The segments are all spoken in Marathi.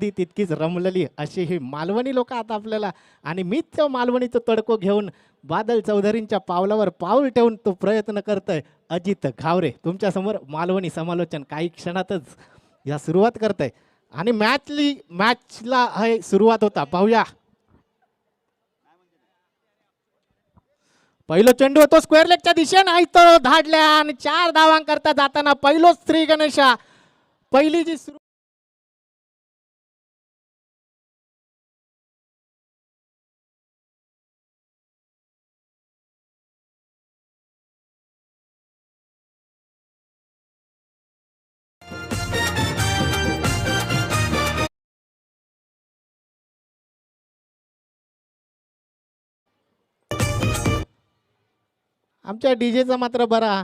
ती तितकीच रमलेली अशी ही मालवणी लोक आता आपल्याला, आणि मीच त्या मालवणीचं तडको घेऊन बादल चौधरींच्या पावलावर पाऊल ठेवून तो प्रयत्न करतोय. अजित घावरे तुमच्यासमोर मालवणी समालोचन काही क्षणातच या सुरुवात करतंय आणि मॅचला हे सुरुवात होता. पाहूया पहिलो चेंडू होतो स्क्वेअर लेगच्या दिशेने, इथं धाडल्या आणि 4 धावांकरता जाताना पहिलो श्री गणेशा पहिली जी सुरू आमच्या डीजेचा मात्र बरा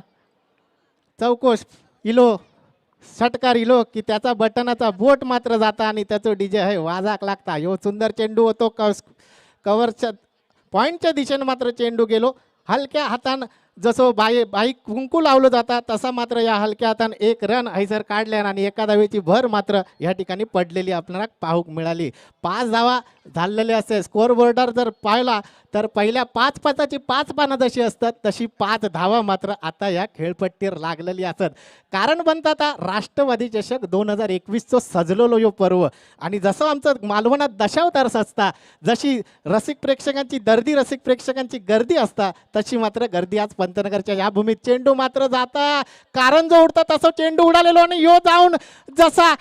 चौकोश इलो षटकार इलो की त्याचा बटनाचा बोट मात्र जाता आणि त्याचं डीजे आहे वाजाक लागता. यो सुंदर चेंडू होतो कव्हरच्या पॉईंटच्या दिशेने मात्र चेंडू गेलो हलक्या हातानं. जसं बाई कुंकू लावलं जाता तसा मात्र या हलक्या हातानं एक रन हैसर काढल्या आणि एका धावेची भर मात्र या ठिकाणी पडलेली आपल्याला पाहूक मिळाली. 5 धावा झालेले असते. स्कोअर बोर्डर जर पाहिला तर पहिल्या 5 पानाची 5 पानं जशी असतात तशी 5 धावा मात्र आता या खेळपट्टीवर लागलेली असत. कारण बनतात राष्ट्रवादी चषक 2021 सजलेलो यो पर्व आणि जसं आमचं मालवणात दशावतार असता, जशी रसिक प्रेक्षकांची गर्दी असता तशी मात्र गर्दी आज पंतनगरच्या या भूमीत. चेंडू मात्र जाता कारण जो उडता तसं चेंडू उडालेलो आणि यो जाऊन जसा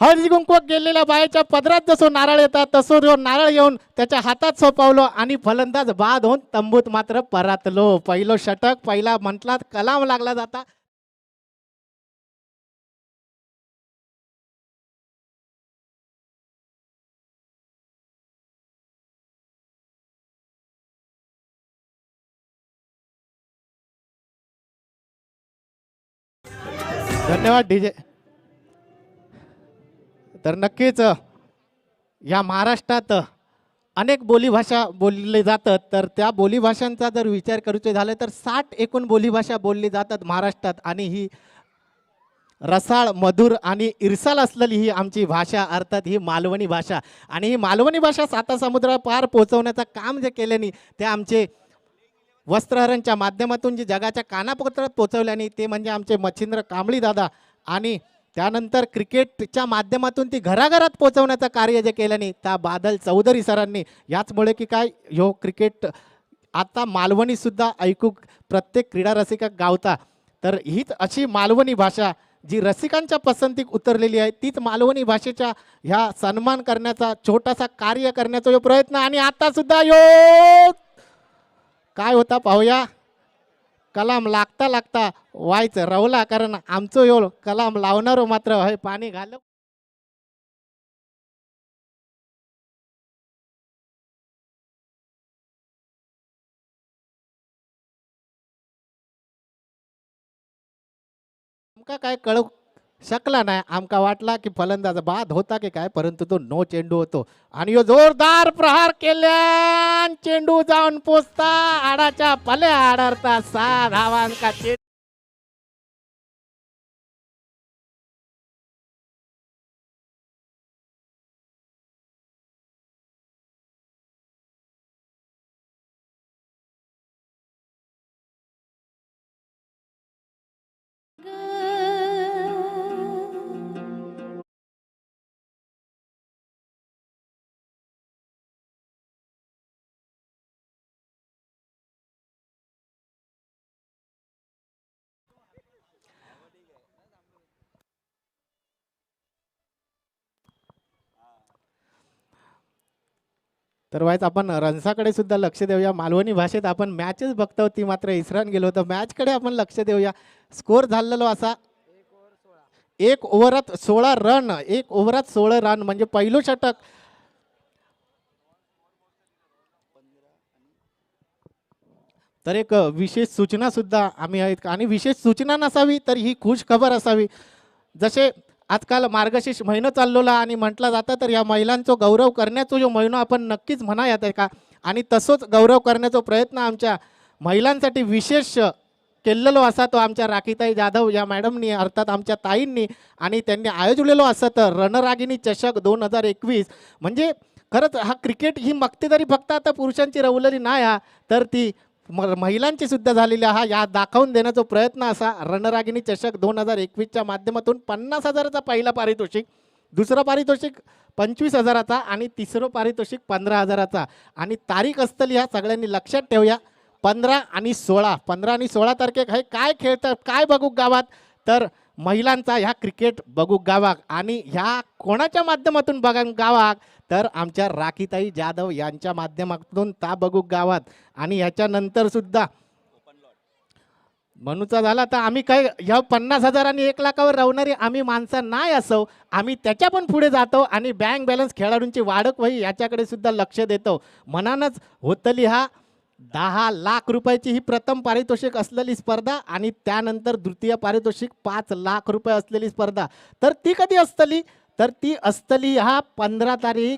हळदी कुंकू गेलेल्या बायाच्या पदरात जसं नारळ येतात तसं जो नारळ येऊन त्याच्या हातात सोपावलो आणि फलंदाज बाद होऊन तंबूत मात्र परतलो. पहिलो षटक पहिला म्हटला कलाम लागला जाता. धन्यवाद डीजे. तर नक्कीच या महाराष्ट्रात अनेक बोलीभाषा बोलले जातात. तर त्या बोलीभाषांचा जर विचार करायचे झाले तर 60 एकूण बोलीभाषा बोलली जातात महाराष्ट्रात आणि ही रसाळ मधुर आणि इरसाल असलेली ही आमची भाषा अर्थात ही मालवणी भाषा. आणि ही मालवणी भाषा सातासमुद्रा पार पोहोचवण्याचं काम जे केल्याने ते आमचे वस्त्रहरणच्या माध्यमातून जी जगाच्या कानाकोपऱ्यात पोहोचवल्याने ते म्हणजे आमचे मच्छिंद्र कांबळी दादा आणि त्यानंतर क्रिकेटच्या माध्यमातून ती घराघरात पोहोचवण्याचं कार्य जे केल्याने त्या बादल चौधरी सरांनी. याचमुळे की काय ह्यो क्रिकेट आता मालवणी सुद्धा ऐकू प्रत्येक क्रीडा रसिका गावता. तर हीच अशी मालवणी भाषा जी रसिकांच्या पसंतीत उतरलेली आहे, तीच मालवणी भाषेच्या ह्या सन्मान करण्याचा छोटासा कार्य करण्याचा यो प्रयत्न. आणि आता सुद्धा यो काय होता पाहूया. कलाम लागता लागता व्हायचं रवला कारण आमचं यो कलाम लावणारो मात्र हे पाणी घाल. आमका काय कळू शकला नाही. आमका वाटला की फलंदाज बाद होता की काय, परंतु तो नो चेंडू होतो आणि यो जोरदार प्रहार केल्या चेंडू जाऊन पोचता आडाच्या पल्या आडारता 6 धावांका चेंडू. तर वाईच आपण रन्साकडे सुद्धा लक्ष देऊया. मालवणी भाषेत आपण मॅचच बघतो ती मात्र इसरान गेलो होतं. मॅचकडे आपण लक्ष देऊया. स्कोर झालेलो असा 1 ओव्हरात 16 रन, 1 ओव्हरात 16 रन म्हणजे पहिलं षटक. तर एक विशेष सूचना सुद्धा आम्ही आहेत आणि विशेष सूचना नसावी तर ही खुश खबर असावी. जसे आजकाल मार्गशीर्ष महिना चाललेला आणि म्हटलं जातं तर या महिलांचा गौरव करण्याचा जो महिना आपण नक्कीच म्हणा का आणि तसंच गौरव करण्याचा प्रयत्न आमच्या महिलांसाठी विशेष केलेलो असा तो आमच्या राखीताई जाधव या मॅडमनी अर्थात आमच्या ताईंनी आणि त्यांनी आयोजलेलो असं तर रणरागिणी चषक 2021 म्हणजे खरंच हा क्रिकेट ही मक्तेदारी फक्त आता पुरुषांची रवलेली नाही हा तर ती महिलांची सुद्धा झालेली हा या दाखवून देण्याचा प्रयत्न असा रणरागिणी चषक 2021च्या माध्यमातून 50,000चा पहिला पारितोषिक, दुसरं पारितोषिक 25,000चा आणि तिसरं पारितोषिक 15,000चा आणि तारीख असतली ह्या सगळ्यांनी लक्षात ठेवूया 15 आणि 16 तारखेक हे काय खेळतात काय बघू गावात तर महिलांचा ह्या क्रिकेट बघू गावाक आणि ह्या कोणाच्या माध्यमातून बघा गावाक तर आमच्या राखीताई जाधव यांच्या माध्यमातून ता बघू गावात आणि ह्याच्यानंतर सुद्धा म्हणूचा झाला तर आम्ही काय ह्या 50,000 आणि 1,00,000वर राहणारी आम्ही माणसं नाही असो आम्ही त्याच्या पण पुढे जातो आणि बँक बॅलन्स खेळाडूंची वाढक वही याच्याकडे सुद्धा लक्ष देतो मनानच होतली हा 10,00,000 रुपयाची ही प्रथम पारितोषिक असलेली स्पर्धा आणि त्यानंतर द्वितीय पारितोषिक 5,00,000 रुपये असलेली स्पर्धा तर ती कधी असतली तर ती असतली हा 15 तारीख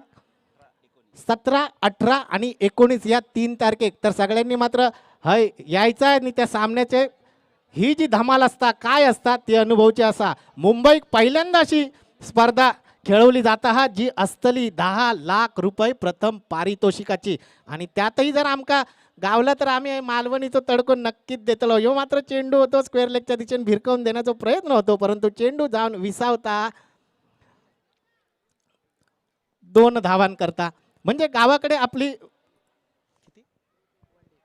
17, 18 आणि 19 या 3 तारखेक तर सगळ्यांनी मात्र हय यायचं आहे आणि त्या सामन्याचे ही जी धमाल असता काय असतात ते अनुभवचे असा मुंबईत पहिल्यांदा अशी स्पर्धा खेळवली जाता हा जी असतली 10,00,000 रुपये प्रथम पारितोषिकाची आणि त्यातही जर आमका गावला तर आम्ही मालवणीचं तडको नक्कीच देतलो ह्यो मात्र चेंडू होतो स्क्वेअर लेगच्या दिशेने भिरकावून देण्याचा प्रयत्न होतो परंतु चेंडू जाऊन विसावता 2 धावांकरता म्हणजे गावाकडे आपली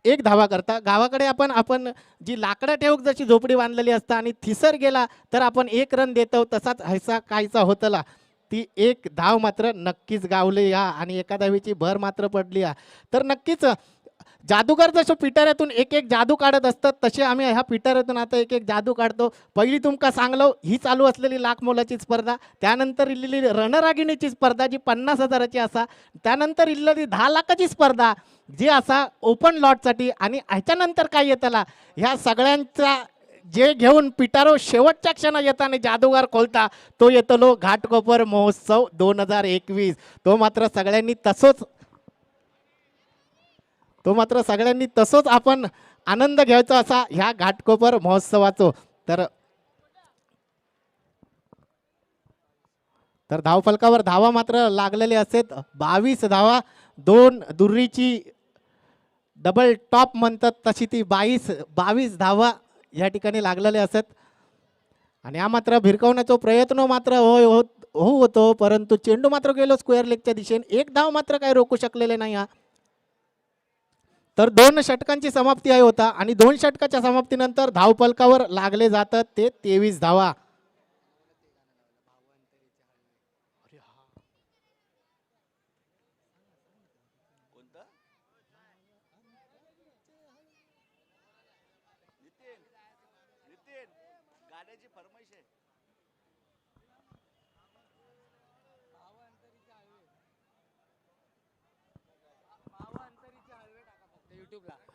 1 धावा करता गावाकडे आपण जी लाकडा ठेवूक जशी झोपडी बांधलेली असता आणि थिसर गेला तर आपण 1 रन देतो तसाच हैसा कायचा होतला ती 1 धाव मात्र नक्कीच गावली या आणि एका धावीची भर मात्र पडली या तर नक्कीच जादूगार जसं पिटाऱ्यातून एक एक जादू काढत असतात तसे आम्ही ह्या पिटाऱ्यातून आता एक एक जादू काढतो पहिली तुमका सांगलो ही चालू असलेली लाख मोलाची स्पर्धा त्यानंतर इल्लेली रणरागिणीची स्पर्धा जी 50,000ची असा त्यानंतर इल्लेली 10,00,000ची स्पर्धा जी असा ओपन लॉटसाठी आणि ह्याच्यानंतर काय येताला ह्या सगळ्यांचा जे घेऊन पिटारो शेवटच्या क्षणात येताना जादूगार खोलता तो येतलो घाटकोपर महोत्सव 2021 तो मात्र सगळ्यांनी तसंच आपण आनंद घ्यायचा असा ह्या घाटकोपर महोत्सवाचो तर धावफलकावर धावा मात्र लागलेले असत 22 धावा 2 दुर्रीची डबल टॉप म्हणतात तशी ती 22 धावा या ठिकाणी लागलेले असत आणि हा मात्र भिरकवण्याचा प्रयत्न मात्र होतो परंतु चेंडू मात्र गेलो स्क्वेअर लेगच्या दिशेने 1 धाव मात्र काही रोखू शकलेले नाही हा तर 2 षटकांची समाप्ती आहे होता आणि 2 षटकाच्या समाप्तीनंतर धावफलकावर लागले जातात ते 23 धावा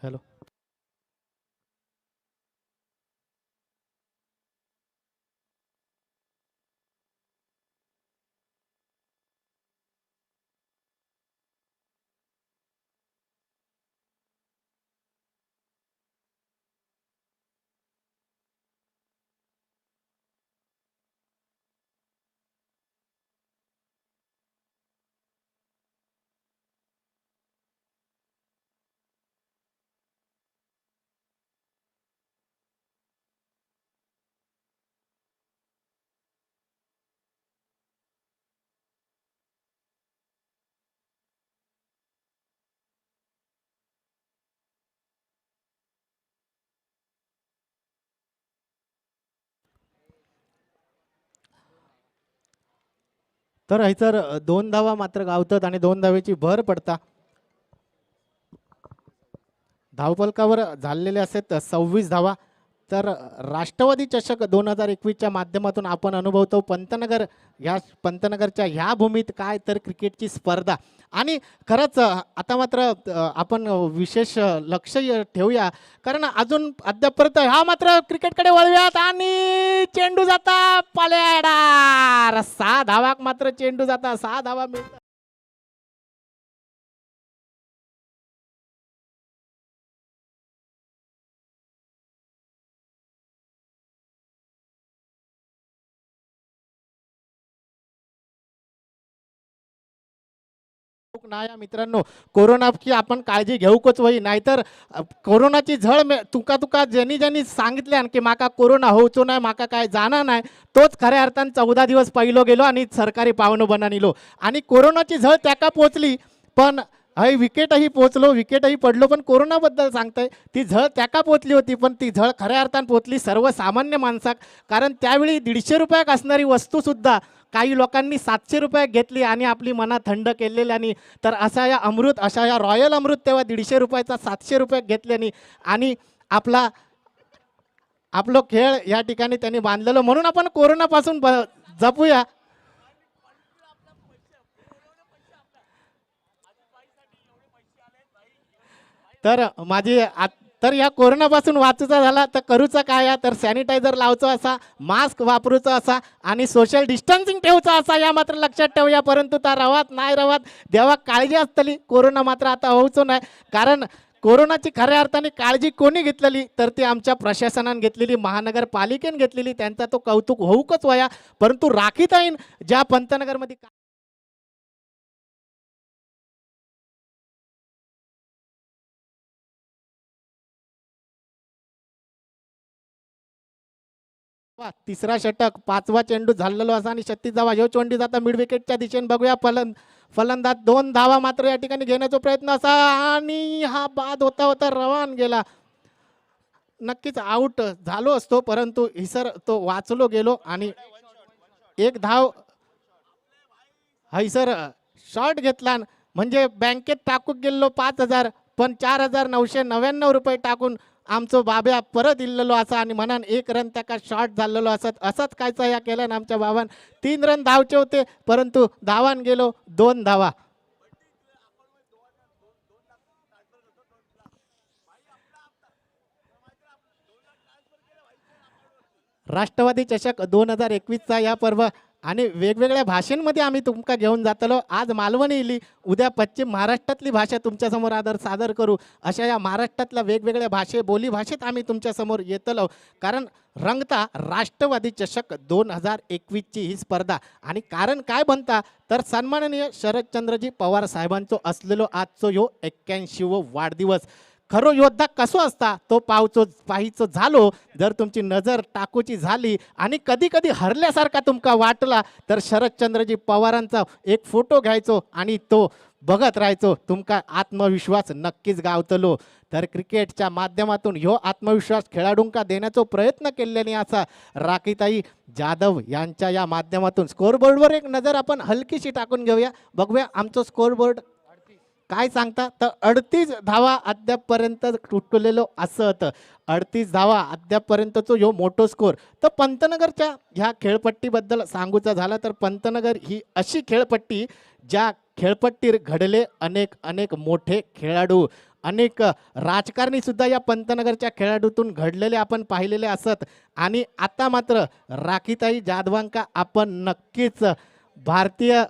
हॅलो तर हैसर 2 धावा मात्र गावतात आणि 2 धावेची भर पडता धावफलकावर झालेले असत 26 धावा तर राष्ट्रवादी चषक 2021च्या माध्यमातून आपण अनुभवतो पंतनगरच्या ह्या भूमीत काय तर क्रिकेटची स्पर्धा आणि खरंच आता मात्र आपण विशेष लक्ष ठेवूया कारण अजून अद्यापर्यंत ह्या मात्र क्रिकेटकडे वळूयात आणि चेंडू जाता पल्याडार 6 धावाक मात्र चेंडू जाता 6 धावा मिळतात नाही मित्रांनो, कोरोनाची आपण काळजी घेऊकच वय, नाहीतर कोरोनाची झळ तुका तुका ज्यांनी ज्यांनी सांगितल्यान की माका कोरोना होऊचो नाही, माका काय जाणार नाही, तोच खऱ्या अर्थान 14 दिवस पहिलो गेलो आणि सरकारी पावनो बनानिलो आणि कोरोनाची झळ त्याका पोचली. पण हय विकेटही पोचलो, विकेटही पडलो, पण कोरोनाबद्दल सांगताय ती झळ त्याका पोचली होती, पण ती झळ खऱ्या अर्थान पोचली सर्वसामान्य माणसाक. कारण त्यावेळी 150 रुपयाक असणारी वस्तूसुद्धा काही लोकांनी 700 रुपयात घेतली आणि आपली मना थंड केलेल्यानी. तर अशा या अमृत, अशा या रॉयल अमृत तेव्हा 150 रुपयाचा 700 रुपयात घेतल्यानी आणि आपलं खेळ या ठिकाणी त्यांनी बांधलेलं, म्हणून आपण कोरोनापासून जपूया. तर तर या कोरोनापासून वाचूचा झाला तर करूचा काय आहे, तर सॅनिटायझर लावचा असा, मास्क वापरूचा असा आणि सोशल डिस्टन्सिंग ठेवचा असा, या मात्र लक्षात ठेवूया. परंतु त्या रवात नाही रवात देवा काळजी असतली, कोरोना मात्र आता होऊचो नाही. कारण कोरोनाची खऱ्या अर्थाने काळजी कोणी घेतलेली, तर ती आमच्या प्रशासनाने घेतलेली, महानगरपालिकेने घेतलेली, त्यांचा तो कौतुक होऊकच वया. परंतु राखीताईन ज्या पंतनगरमध्ये तिसरा षटक, 5वा चेंडू झालेलो असा आणि 36 धावा, ह्यो चेंडू जाता मिड विकेटच्या दिशेने. बघूया फलंदाज 2 धावा मात्र या ठिकाणी घेण्याचा प्रयत्न असा आणि हा बाद होता होता रवान गेला. नक्कीच आउट झालो असतो, परंतु हिसर तो वाचलो गेलो आणि एक धाव हैसर शॉट घेतला. म्हणजे बँकेत टाकून गेलो 5,000, पण 4,999 रुपये टाकून आमचो बाब्या परत इल्लेलो असा आणि म्हणान 1 रन त्याका शॉट झालेलो असत. असंच कायचा या केलं ना आमच्या बाबान. 3 रन धावचे होते, परंतु धावान गेलो 2 धावा. राष्ट्रवादी चषक 2021चा या पर्व आणि वेगवेगळ्या भाषेमध्ये आम्ही तुमका घेऊन जातलो. आज मालवणी इली, उद्या पश्चिम महाराष्ट्रातली भाषा तुमच्यासमोर सादर करू. अशा या महाराष्ट्रातल्या वेगवेगळ्या बोली भाषेत आम्ही तुमच्यासमोर येतलो. कारण रंगता राष्ट्रवादी चषक 2021ची ही स्पर्धा आणि कारण काय बनता, तर सन्माननीय शरदचंद्रजी पवार साहेबांचो असलेलो आजचो ह्यो 81वा वाढदिवस. खरो योद्धा कसो असता तो पाहायचो झालो, जर तुमची नजर टाकूची झाली आणि कधी कधी हरल्यासारखा तुमका वाटला, तर शरदचंद्रजी पवारांचा एक फोटो घ्यायचो आणि तो बघत राहायचो. तुमका आत्मविश्वास नक्कीच गावतलो. तर क्रिकेटच्या माध्यमातून ह्यो आत्मविश्वास खेळाडूंका देण्याचा प्रयत्न केल्याने असा राखीताई जाधव यांच्या या माध्यमातून स्कोरबोर्डवर एक नजर आपण हलकीशी टाकून घेऊया. बघूया आमचं स्कोरबोर्ड काय सांगता, तर 38 धावा अद्यापपर्यंत तुटलेलो असत. 38 धावा अद्यापपर्यंतचो ह्यो मोठो स्कोर. तर पंतनगरच्या ह्या खेळपट्टीबद्दल सांगूचा झाला तर पंतनगर ही अशी खेळपट्टी ज्या खेळपट्टीवर घडले अनेक अनेक मोठे खेळाडू, अनेक राजकारणी सुद्धा या पंतनगरच्या खेळाडूतून घडलेले आपण पाहिलेले असत. आणि आता मात्र राखीताई जाधवांका आपण नक्कीच भारतीय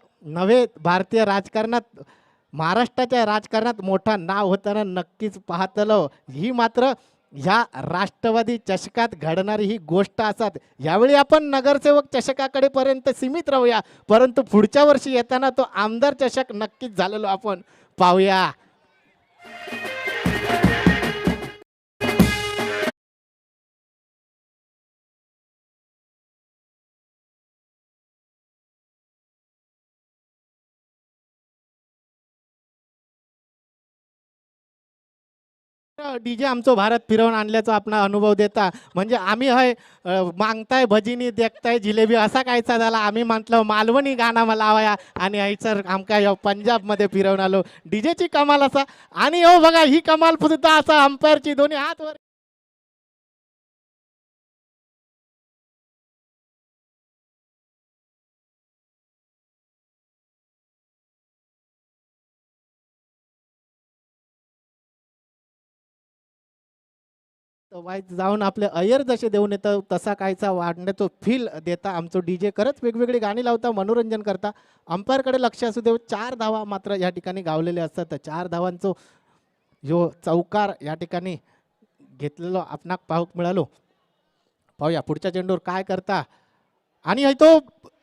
राजकारणात, महाराष्ट्राच्या राजकारणात मोठा नाव होताना नक्कीच पाहतलो. ही मात्र ह्या राष्ट्रवादी चषकात घडणारी ही गोष्ट असतात. यावेळी आपण नगरसेवक चषकाकडे पर्यंत सीमित राहूया, परंतु पुढच्या वर्षी येताना तो आमदार चषक नक्कीच झालेलो आपण पाहूया. डीजे आमचं भारत फिरवून आणल्याचा आपला अनुभव देता. म्हणजे आम्ही हय मागताय भजीनी देखताय जिलेबी असा कायचा झाला. आम्ही म्हटलं मालवणी गाणं मला लावाया आणि सर आमका या पंजाबमध्ये फिरवून आलो. डीजेची कमाल असा. आणि हो बघा ही कमाल सुद्धा असा अंपायरची दोन्ही हात वर. वाईट जाऊन आपले अय्यर जसे देऊन येतं तसा कायचा वाढण्याचं फील देता आमचं डीजे करत वेगवेगळी गाणी लावता, मनोरंजन करता. अंपायरकडे लक्ष असू देऊ. 4 धावा मात्र या ठिकाणी गावलेले असतात. 4 धावांचं जो चौकार या ठिकाणी घेतलेलो आपणाक पाहूक मिळालो. पाहूया पुढच्या चेंडूवर काय करता. आणि तो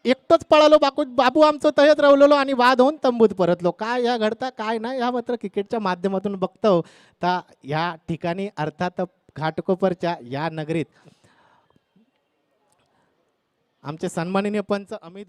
एकटोच पळालो बाबू आमचं तयत रवलेलो आणि बाद होऊन तंबूत परतलो. काय या घडता काय नाही या मात्र क्रिकेटच्या माध्यमातून बघतो. तर या ठिकाणी अर्थात घाटकोपरच्या या नगरीत आमचे सन्माननीय पंच अमित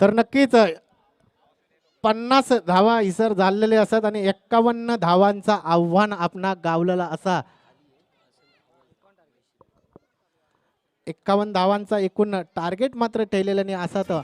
तर नक्कीच 50 धावा इसर झालेले असत आणि 51 धावांचा आव्हान आपणा गावलेला असा 51 धावांचा एकूण टार्गेट मात्र ठेवलेल्याने असा तर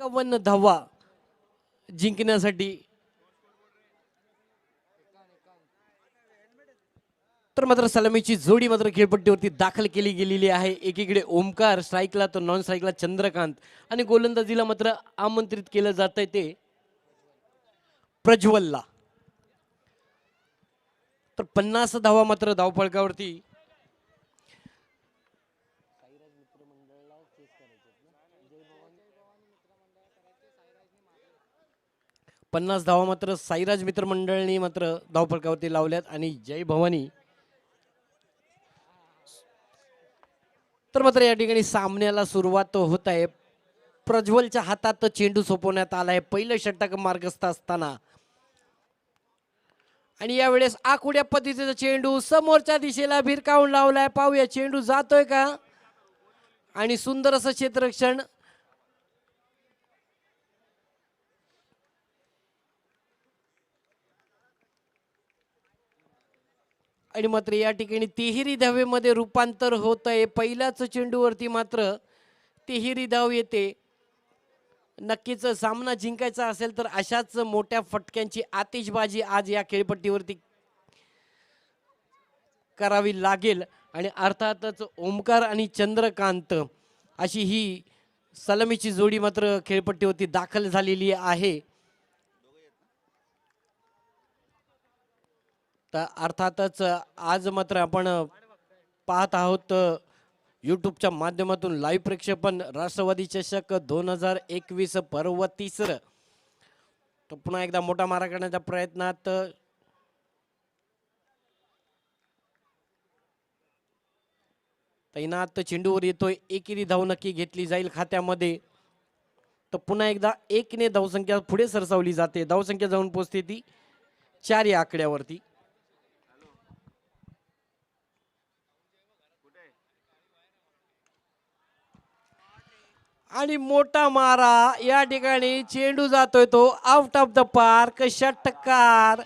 एकावन्न धावा जिंकण्यासाठी तर मात्र सलामीची जोडी मात्र खेळपट्टीवरती दाखल केली गेलेली आहे. एकीकडे ओमकार स्ट्राईकला तर नॉन स्ट्राईकला चंद्रकांत आणि गोलंदाजीला मात्र आमंत्रित केलं जात आहे ते प्रज्वलला. तर 50 धावा मात्र धावफलकावरती 50 धावा मात्र साईराज मित्र मंडळनी मात्र धावफलकावरती लावल्यात आणि जय भवानी तर मात्र या ठिकाणी सामन्याला सुरुवात होत आहे. प्रज्वलच्या हातात चेंडू सोपवण्यात आलाय पहिलं षटक मार्गस्थ असताना आणि यावेळेस आखुड्या पद्धतीचा चेंडू समोरच्या दिशेला भिरकावून लावलाय. पाहूया चेंडू जातोय का आणि सुंदर असं क्षेत्ररक्षण आणि मात्र या ठिकाणी तिहेरी धावेमध्ये रूपांतर होत आहे. पहिल्याच चेंडूवरती मात्र तिहेरी धाव येते. नक्कीच सामना जिंकायचा असेल तर अशाच मोठ्या फटक्यांची आतिषबाजी आज या खेळपट्टीवरती करावी लागेल. आणि अर्थातच ओमकार आणि चंद्रकांत अशी ही सलामीची जोडी मात्र खेळपट्टीवरती दाखल झालेली आहे. तर अर्थातच आज मात्र आपण पाहत आहोत यूट्यूबच्या माध्यमातून लाईव्ह प्रक्षेपण राष्ट्रवादी चषक 2021 पर्व तिसरं. तर पुन्हा एकदा मोठा मारा करण्याच्या प्रयत्नात तैनात चेंडूवर येतोय. एकेरी धाव नक्की घेतली जाईल खात्यामध्ये. तर पुन्हा एकदा 1 ने धावसंख्या पुढे सरसावली जाते. धावसंख्या जाऊन पोहोचते ती 4 या आकड्यावरती. आणि मोठा मारा या ठिकाणी चेंडू जातोय तो आउट ऑफ द पार्क. षटकार.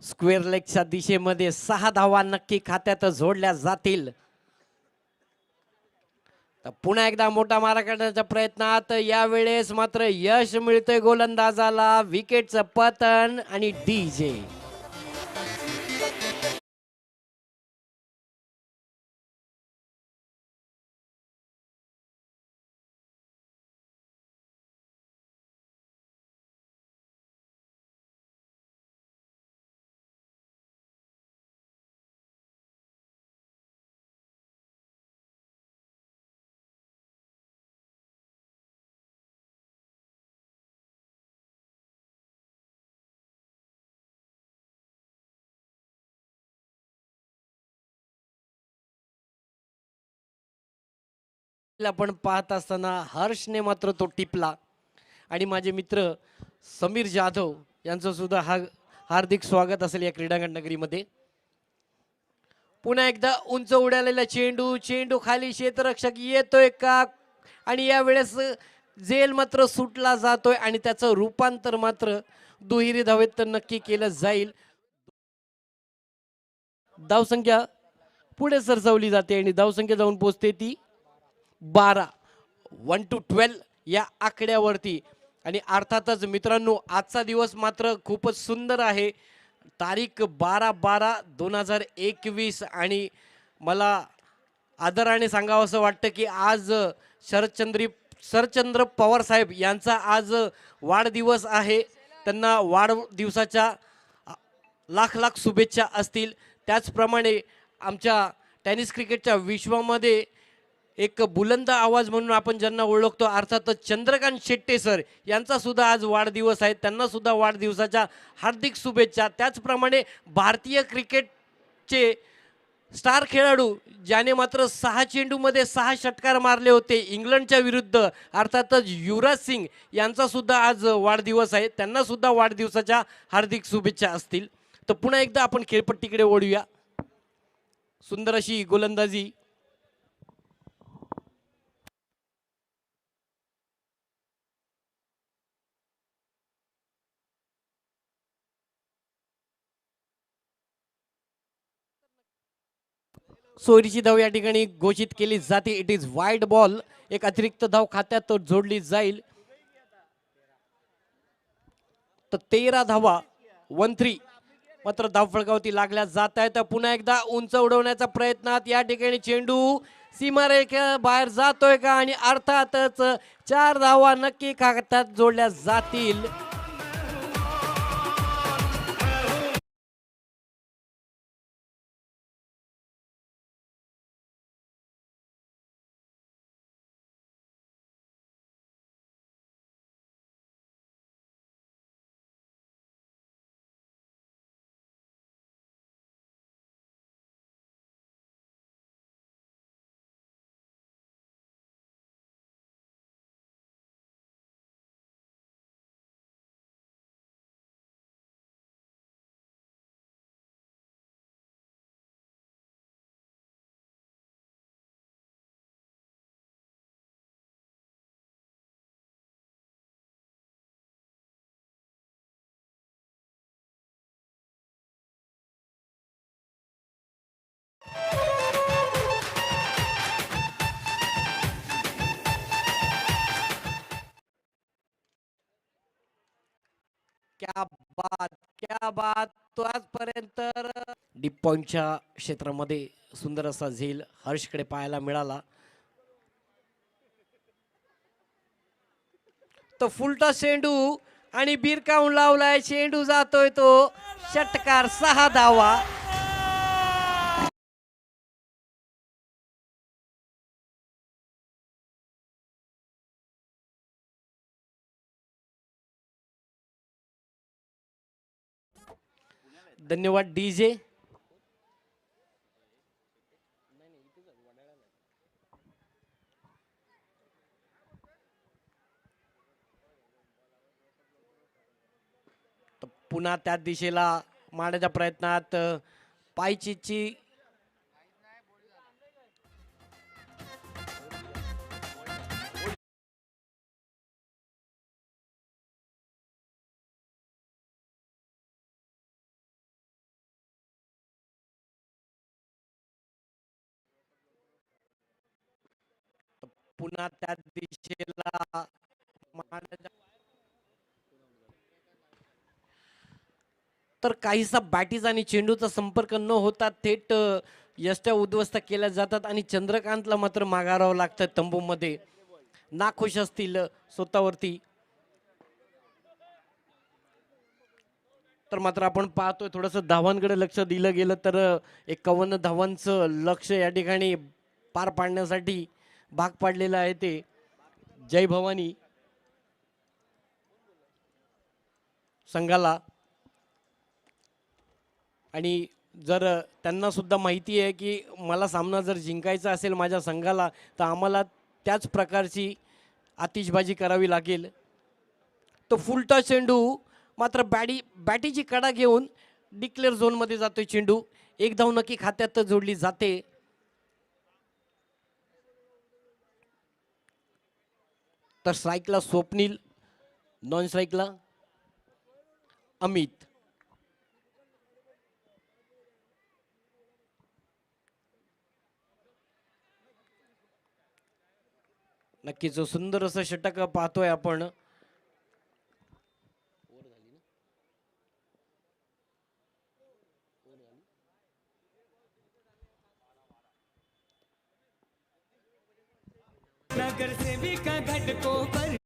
स्क्वेअर लेगच्या दिशेमध्ये 6 धावा नक्की खात्यात जोडल्या जातील. तर पुन्हा एकदा मोठा मारा करण्याच्या प्रयत्नात यावेळेस मात्र यश मिळतंय गोलंदाजाला. विकेटचं पतन आणि डीजे. आपण पाहत असताना हर्षने मात्र तो टिपला. आणि माझे मित्र समीर जाधव यांचं सुद्धा हार्दिक स्वागत असेल या क्रीडांगण नगरीमध्ये. पुन्हा एकदा उंच उडालेला चेंडू. चेंडू खाली क्षेत्ररक्षक येतोय का? आणि यावेळेस जेल मात्र सुटला जातोय आणि त्याचं रूपांतर मात्र दुहेरी धावेत नक्की केलं जाईल. धावसंख्या पुढे सरसावली जाते आणि धावसंख्या जाऊन पोहोचते ती 12. 1 to 12 या आकड्यावरती. आणि अर्थातच मित्रांनो आजचा दिवस मात्र खूपच सुंदर आहे. तारीख 12/12/2021 आणि मला आदराने सांगावं असं वाटतं की आज शरदचंद्र पवार साहेब यांचा आज वाढदिवस आहे. त्यांना वाढदिवसाच्या लाख लाख शुभेच्छा असतील. त्याचप्रमाणे आमच्या टेनिस क्रिकेटच्या विश्वामध्ये एक बुलंद आवाज म्हणून आपण ज्यांना ओळखतो अर्थातच चंद्रकांत शेट्टे सर यांचा सुद्धा आज वाढदिवस आहे. त्यांना सुद्धा वाढदिवसाच्या हार्दिक शुभेच्छा. त्याचप्रमाणे भारतीय क्रिकेटचे स्टार खेळाडू ज्याने मात्र 6 चेंडूमध्ये 6 षटकार मारले होते इंग्लंडच्या विरुद्ध अर्थातच युवराज सिंग यांचा सुद्धा आज वाढदिवस आहे. त्यांना सुद्धा वाढदिवसाच्या हार्दिक शुभेच्छा असतील. तर पुन्हा एकदा आपण खेळपट्टीकडे ओढूया. सुंदर अशी गोलंदाजी. सोयरीची धाव या ठिकाणी घोषित केली जाते. It is wide ball. एक अतिरिक्त धाव खात्यात जोडली जाईल. तर 13 धावा 1-3 मात्र धाव फळकावती लागल्या जात आहेत. पुन्हा एकदा उंच उडवण्याचा प्रयत्नात या ठिकाणी चेंडू सीमारेषा बाहेर जातोय का? आणि अर्थातच 4 धावा नक्की खात्यात जोडल्या जातील. क्या बात, क्या बात. तो आजपर्यंत डीप पॉइंटच्या क्षेत्रामध्ये सुंदर असा झेल हर्षकडे पाहायला मिळाला. तो फुलटा चेंडू आणि बिरकावून लावलाय. चेंडू जातोय तो षटकार, 6 धावा. धन्यवाद डीजे. पुन्हा त्या दिशेला मारण्याच्या प्रयत्नात पायचीची पुन्हा त्या दिशेला मारण्याच्या तर काहीसा बॅटीज आणि चेंडूचा संपर्क न होता थेट यष्ट्या उद्ध्वस्त केल्या जातात आणि चंद्रकांतला मात्र माघारावं लागतं तंबूमध्ये. नाखुश असतील स्वतःवरती. तर मात्र आपण पाहतोय थोडंसं धावांकडे लक्ष दिलं गेलं तर 51 धावांचं लक्ष या ठिकाणी पार पाडण्यासाठी भाग पाडलेलं आहे ते जय भवानी संघाला. आणि जर त्यांना सुद्धा माहिती आहे की मला सामना जर जिंकायचा असेल माझ्या संघाला तर आम्हाला त्याच प्रकारची आतिषबाजी करावी लागेल. तो फुलटा चेंडू मात्र बॅटीची कडा घेऊन डिक्लेअर झोनमध्ये जातोय चेंडू. एक धाव नक्की खात्यात जोडली जाते. तर स्ट्राईकला स्वप्नील, नॉन स्ट्राईकला अमित. नक्कीच सुंदर असं षटक पाहतोय आपण. नगर सेविका घटकों पर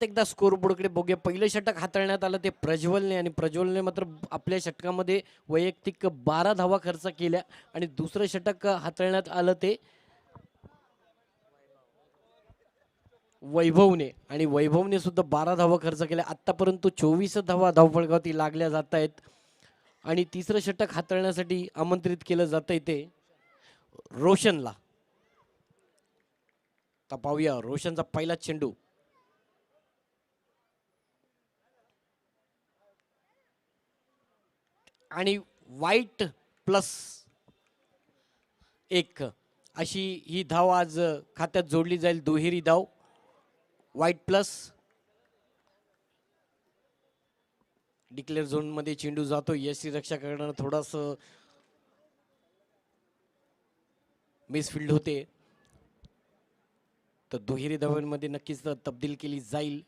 एकदा स्कोर बोर्डकडे बघूया. पहिलं षटक हाताळण्यात आलं ते प्रज्वलने आणि प्रज्वलने मात्र आपल्या षटकामध्ये वैयक्तिक 12 धावा खर्च केल्या आणि दुसरं षटक हाताळण्यात आलं ते वैभवने आणि वैभवने सुद्धा 12 धावा खर्च केल्या. आतापर्यंत 24 धावा धावफलकावरती लागल्या जात आहेत आणि तिसरं षटक हाताळण्यासाठी आमंत्रित केलं जात आहे ते रोशनला. तर पाहूया रोशनचा पहिला चेंडू. आणि वाईट प्लस 1 अशी ही धाव आज खात्यात जोडली जाईल. दुहेरी धाव वाईट प्लस. डिक्लेअर झोन मध्ये चेंडू जातो. यशी रक्षा करणार थोडस मिसफिल्ड होते तर दुहेरी धावांमध्ये नक्कीच तब्दील केली जाईल.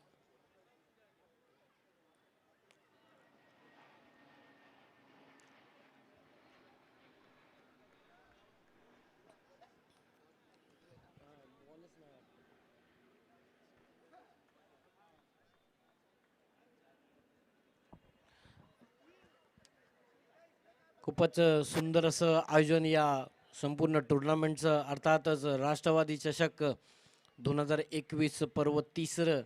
खूपच सुंदर असं आयोजन या संपूर्ण टुर्नामेंटचं. अर्थातच राष्ट्रवादी चषक 2021 पर्व 3.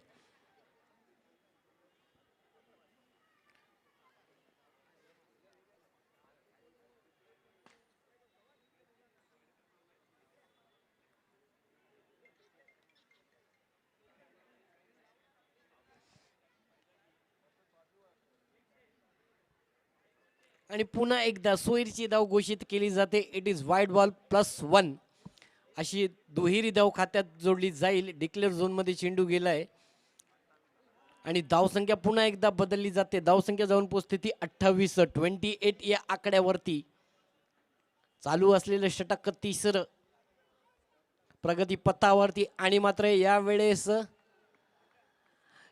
आणि पुन्हा एकदा सोयीची धाव घोषित केली जाते. इट इज वाईड बॉल +1 अशी दुहेरी धाव खात्यात जोडली जाईल. डिक्लेअर झोन मध्ये चेंडू गेलाय आणि धावसंख्या पुन्हा एकदा बदलली जाते. धावसंख्या जाऊन पोहोचते ती 28. 28 या आकड्यावरती चालू असलेलं षटक तिसरं प्रगती पथावरती आणि मात्र यावेळेस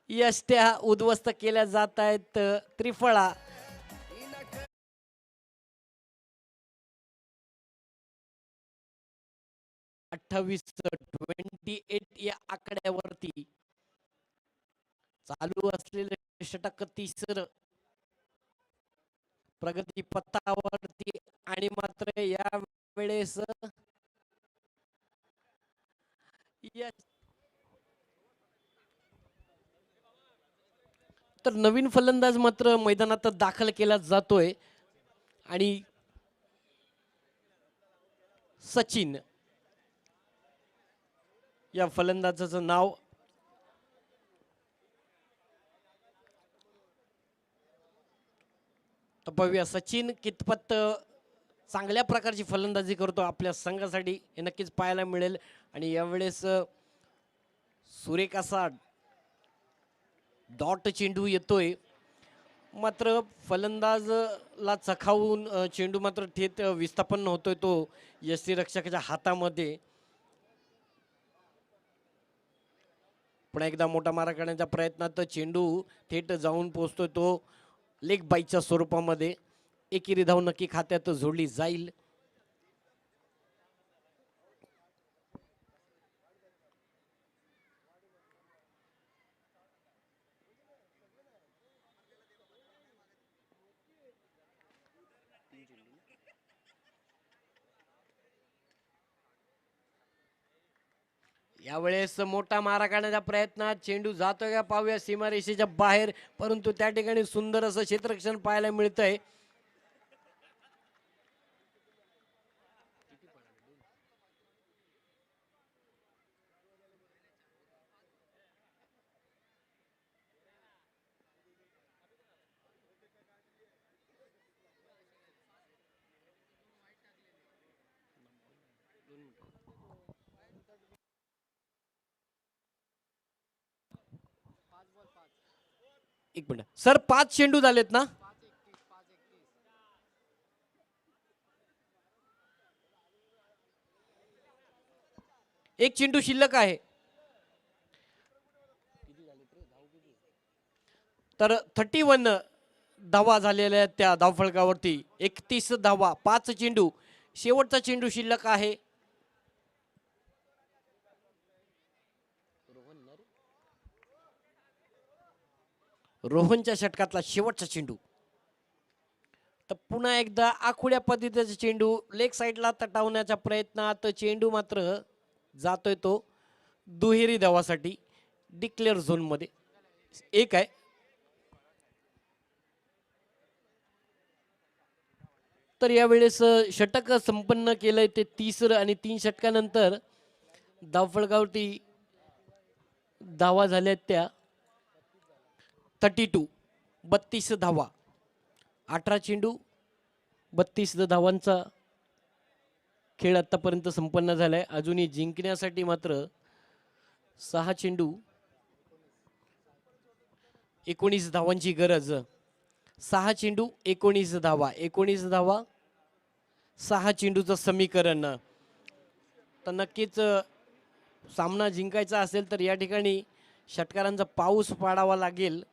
यष्ट्या उद्ध्वस्त केल्या जात आहेत. त्रिफळा 28 28 या आकड्यावरती चालू असलेलं षटक तिसरं प्रगती पथावरती आणि मात्र या वेळेस तर नवीन फलंदाज मात्र मैदानात दाखल केला जातोय आणि सचिन या फलंदाजाचं नाव तर पाहूया सचिन कितपत चांगल्या प्रकारची फलंदाजी करतो आपल्या संघासाठी हे नक्कीच पाहायला मिळेल. आणि यावेळेस सुरेख असा डॉट चेंडू येतोय मात्र फलंदाजला चखावून चेंडू मात्र थेट विस्थापन होतोय तो यष्टीरक्षकाच्या हातामध्ये. पुन्हा एकदा मोठा मारा करण्याच्या प्रयत्नात चेंडू थेट जाऊन पोहोचतोय तो लेग बाईच्या स्वरूपामध्ये. एकेरी धाव नक्की खात्यात जोडली जाईल. यावेळेस मोठा मारा काढण्याच्या प्रयत्नात चेंडू जातोय का पाहूया सीमारेषेच्या बाहेर, परंतु त्या ठिकाणी सुंदर असं क्षेत्ररक्षण पाहायला मिळतंय. एक मिनिट सर, 5 चेंडू झालेत ना? एक चेंडू शिल्लक आहे. तर 31 धावा झालेल्या आहेत त्या धावफलकावरती. 31 धावा, 5 चेंडू, शेवटचा चेंडू शिल्लक आहे. रोहनच्या षटकातला शेवटचा चेंडू. तर पुन्हा एकदा आखुड्या पद्धतीचा चेंडू लेग साईडला तटावण्याच्या प्रयत्नात चेंडू मात्र जातोय तो दुहेरी धावासाठी डिक्लेअर झोन मध्ये. एक आहे. तर यावेळेस षटक संपन्न केलंय ते तिसरं आणि 3 षटकानंतर धावफलकावरती धावा झाल्या त्या 32 धावा. 18 चेंडू 32 धावांचा खेळ आतापर्यंत संपन्न झालाय. अजूनही जिंकण्यासाठी मात्र 6 चेंडू 19 धावांची गरज. 6 चेंडू 19 धावा, 19 धावा 6 चेंडूचं समीकरण. तर नक्कीच सामना जिंकायचा असेल तर या ठिकाणी षटकारांचा पाऊस पाडावा लागेल.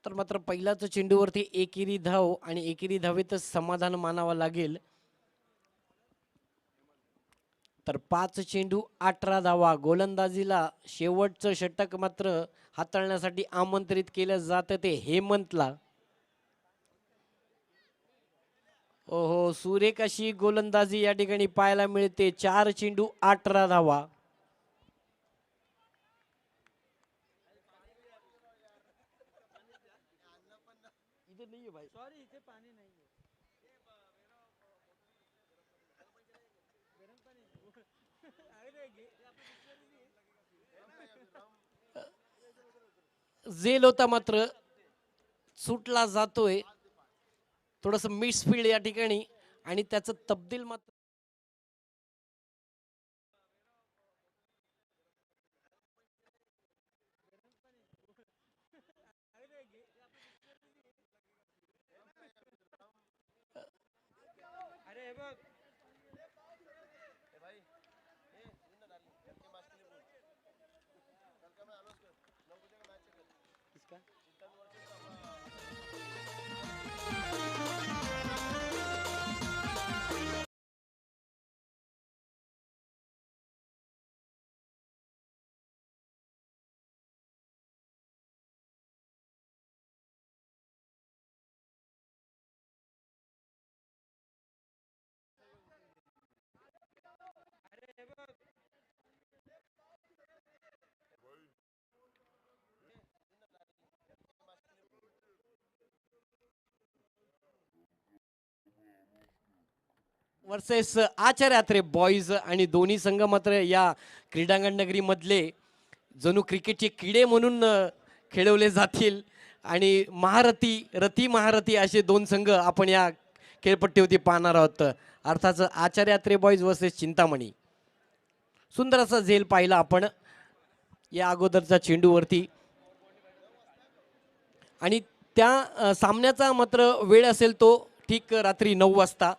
तर मात्र पहिल्याच चेंडूवरती एकेरी धाव आणि एकेरी धावेतच समाधान मानावं लागेल. तर 5 चेंडू 18 धावा. गोलंदाजीला शेवटचं षटक मात्र हाताळण्यासाठी आमंत्रित केलं जातं ते हेमंतला. ओहो, सुरेख अशी गोलंदाजी या ठिकाणी पाहायला मिळते. 4 चेंडू 18 धावा. झेल होता मात्र सुटला जातोय. थोडस मिसफील्ड या ठिकाणी आणि त्याचं तब्दील मात्र वर्सेस आचार्य अत्रे बॉईज आणि दोन्ही संघ मात्र या क्रीडांगण नगरी मधले जणू क्रिकेटचे किडे म्हणून खेळवले जातील आणि रती महारथी असे दोन संघ आपण या खेळपट्टीवरती पाहणार आहोत. अर्थात आचार्य अत्रे बॉईज वर्सेस चिंतामणी. सुंदर असा झेल पाहिला आपण या अगोदरच्या चेंडूवरती आणि त्या सामन्याचा मात्र वेळ असेल तो ठीक रात्री 9 वाजता.